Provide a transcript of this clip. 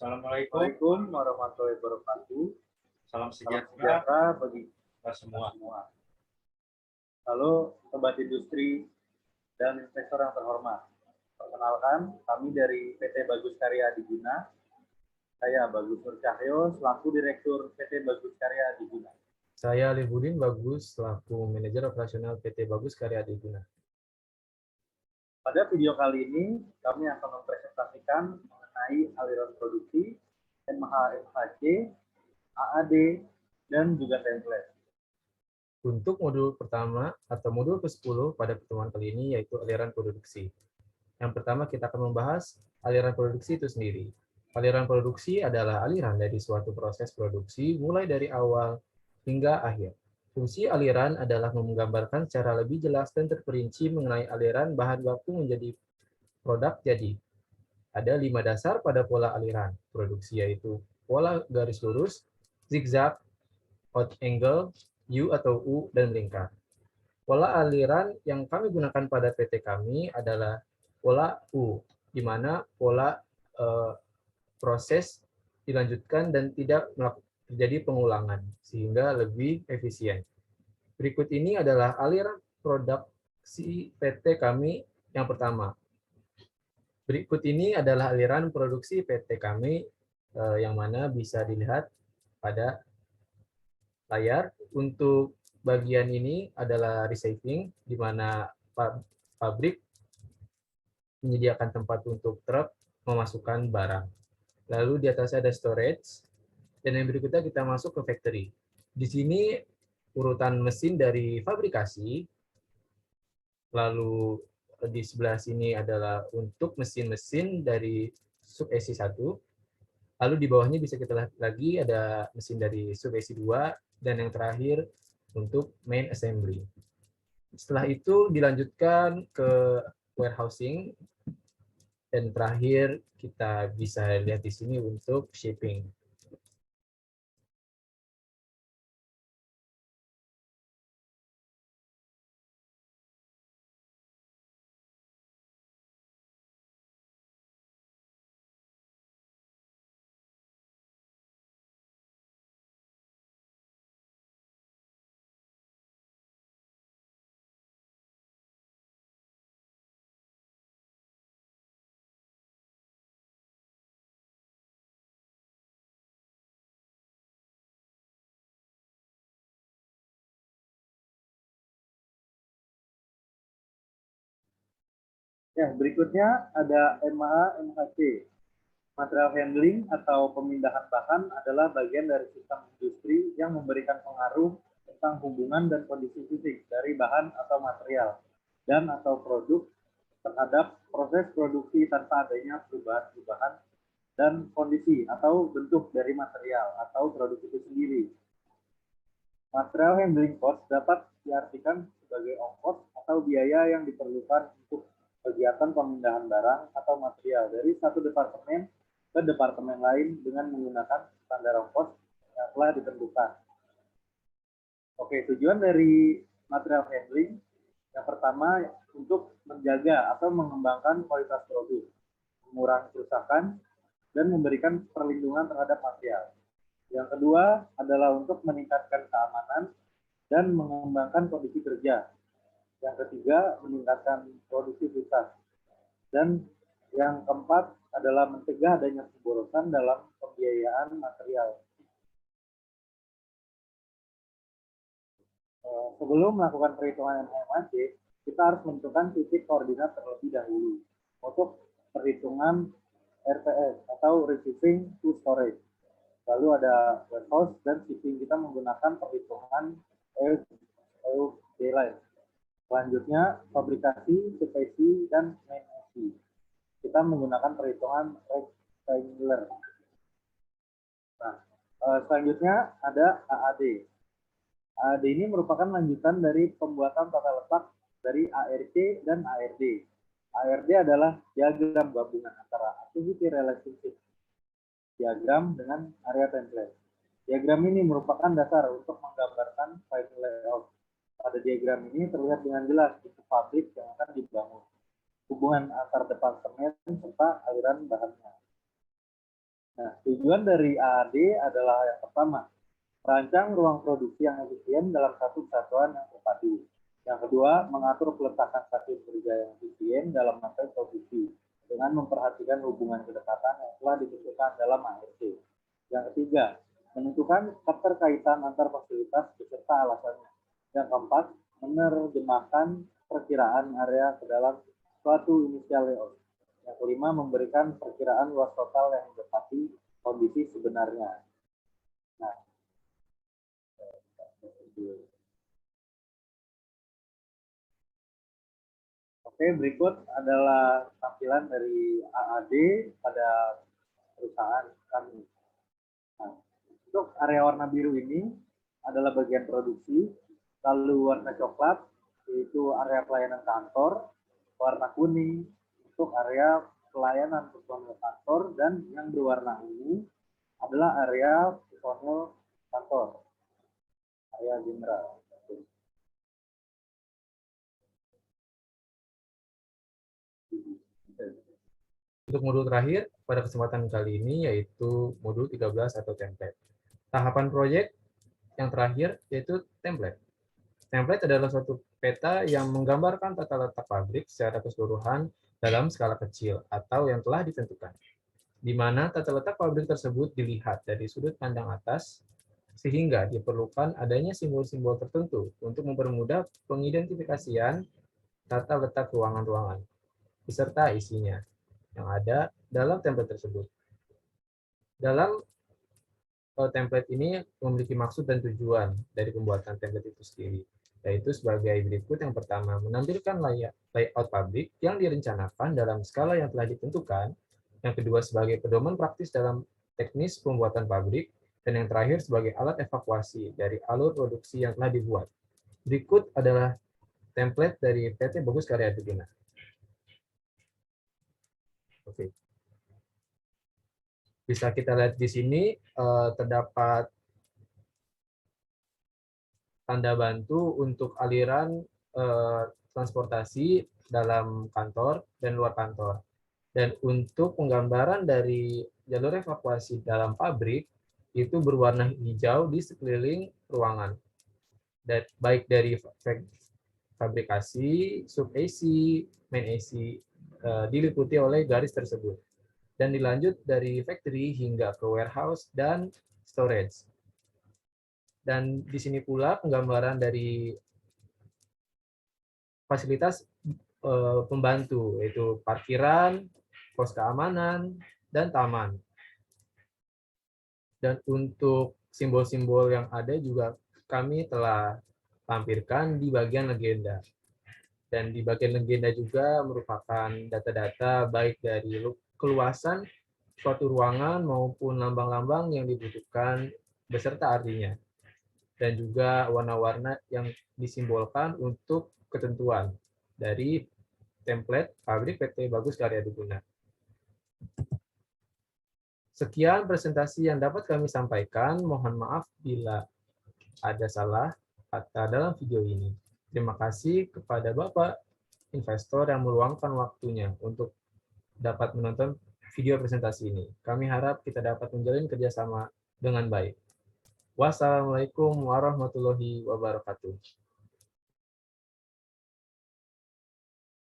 Assalamualaikum warahmatullahi wabarakatuh. salam Salam sejahtera sejahtera bagi kita semua. semua. Lalu, sobat industri dan investor yang terhormat, perkenalkan kami dari PT Bagus Karya Adiguna. Saya Bagus Nur Cahyo selaku Direktur PT Bagus Karya Adiguna. Saya Alifudin Bagus selaku Manajer Operasional PT Bagus Karya Adiguna. Pada video kali ini, kami akan mempresentasikan mengenai aliran produksi, MH-MHC, AAD, dan juga template. Untuk modul pertama atau modul ke-10 pada pertemuan kali ini yaitu aliran produksi. Yang pertama kita akan membahas aliran produksi itu sendiri. Aliran produksi adalah aliran dari suatu proses produksi mulai dari awal hingga akhir. Fungsi aliran adalah menggambarkan secara lebih jelas dan terperinci mengenai aliran bahan baku menjadi produk jadi. Ada 5 dasar pada pola aliran produksi yaitu pola garis lurus, zigzag, odd angle, U atau U, dan melingkar. Pola aliran yang kami gunakan pada PT kami adalah pola U, di mana pola proses dilanjutkan dan tidak terjadi pengulangan, sehingga lebih efisien. Berikut ini adalah aliran produksi PT kami yang pertama. Berikut ini adalah aliran produksi PT kami yang mana bisa dilihat pada layar. Untuk bagian ini adalah receiving, di mana pabrik menyediakan tempat untuk truk memasukkan barang. Lalu di atasnya ada storage, dan yang berikutnya kita masuk ke factory. Di sini urutan mesin dari fabrikasi, lalu di sebelah sini adalah untuk mesin-mesin dari sub EC 1, lalu di bawahnya bisa kita lihat lagi ada mesin dari sub EC 2, dan yang terakhir untuk main assembly. Setelah itu dilanjutkan ke warehousing, dan terakhir kita bisa lihat di sini untuk shipping. Ya, berikutnya ada MH-MHC. Material handling atau pemindahan bahan adalah bagian dari sistem industri yang memberikan pengaruh tentang hubungan dan kondisi fisik dari bahan atau material dan atau produk terhadap proses produksi tanpa adanya perubahan-perubahan dan kondisi atau bentuk dari material atau produk itu sendiri. Material handling cost dapat diartikan sebagai ongkos atau biaya yang diperlukan untuk kegiatan pemindahan barang atau material dari satu departemen ke departemen lain dengan menggunakan standar ongkos yang telah ditentukan. Oke, tujuan dari material handling yang pertama untuk menjaga atau mengembangkan kualitas produk, mengurangi kerusakan, dan memberikan perlindungan terhadap material. Yang kedua adalah untuk meningkatkan keamanan dan mengembangkan kondisi kerja. Yang ketiga, meningkatkan produktivitas. Dan yang keempat adalah mencegah adanya pemborosan dalam pembiayaan material. Sebelum melakukan perhitungan MHC, kita harus menentukan titik koordinat terlebih dahulu untuk perhitungan RTS atau Receiving to Storage. Lalu ada warehouse dan shipping, kita menggunakan perhitungan EUD-line. Selanjutnya, fabrikasi, spesi, dan main AC. Kita menggunakan perhitungan rectangular. Nah, selanjutnya ada AAD. AAD ini merupakan lanjutan dari pembuatan tata letak dari ARC dan ARD. ARD adalah diagram gabungan antara activity relationship diagram dengan area template. Diagram ini merupakan dasar untuk menggambarkan file layout. Pada diagram ini terlihat dengan jelas bentuk pabrik yang akan dibangun, hubungan antar departemen serta aliran bahannya. Nah, tujuan dari AAD adalah yang pertama, merancang ruang produksi yang efisien dalam satu kesatuan yang terpadu. Yang kedua, mengatur peletakan stasiun kerja yang efisien dalam masa produksi dengan memperhatikan hubungan kedekatan yang telah ditentukan dalam ART. Yang ketiga, menentukan keterkaitan antar fasilitas beserta alasannya. Yang keempat, menerjemahkan perkiraan area ke dalam suatu inisial layout. Yang kelima, memberikan perkiraan luas total yang mendekati kondisi sebenarnya. Nah, oke, berikut adalah tampilan dari AAD pada perusahaan kami. Nah, untuk area warna biru ini adalah bagian produksi, lalu warna coklat yaitu area pelayanan kantor, warna kuning untuk area pelayanan personel kantor, dan yang berwarna ungu adalah area personel kantor, area general. Untuk modul terakhir pada kesempatan kali ini yaitu modul 13 atau template. Tahapan proyek yang terakhir yaitu template. Template adalah suatu peta yang menggambarkan tata letak pabrik secara keseluruhan dalam skala kecil atau yang telah ditentukan, di mana tata letak pabrik tersebut dilihat dari sudut pandang atas, sehingga diperlukan adanya simbol-simbol tertentu untuk mempermudah pengidentifikasian tata letak ruangan-ruangan, beserta isinya yang ada dalam template tersebut. Dalam template ini memiliki maksud dan tujuan dari pembuatan template itu sendiri, yaitu sebagai berikut. Yang pertama, menampilkan layout pabrik yang direncanakan dalam skala yang telah ditentukan. Yang kedua, sebagai pedoman praktis dalam teknis pembuatan pabrik. Dan yang terakhir, sebagai alat evakuasi dari alur produksi yang telah dibuat. Berikut adalah template dari PT Bagus Karya Arduino. Oke. Bisa kita lihat di sini terdapat tanda bantu untuk aliran transportasi dalam kantor dan luar kantor. Dan untuk penggambaran dari jalur evakuasi dalam pabrik itu berwarna hijau di sekeliling ruangan. Dan baik dari fabrikasi, sub AC, main AC diliputi oleh garis tersebut. Dan dilanjut dari factory hingga ke warehouse dan storage. Dan di sini pula penggambaran dari fasilitas pembantu, yaitu parkiran, pos keamanan, dan taman. Dan untuk simbol-simbol yang ada juga kami telah tampilkan di bagian legenda. Dan di bagian legenda juga merupakan data-data baik dari keluasan suatu ruangan maupun lambang-lambang yang dibutuhkan beserta artinya. Dan juga warna-warna yang disimbolkan untuk ketentuan dari template pabrik PT Bagus Karya Arduino. Sekian presentasi yang dapat kami sampaikan. Mohon maaf bila ada salah kata dalam video ini. Terima kasih kepada Bapak investor yang meluangkan waktunya untuk dapat menonton video presentasi ini. Kami harap kita dapat menjalin kerjasama dengan baik. Wassalamualaikum warahmatullahi wabarakatuh.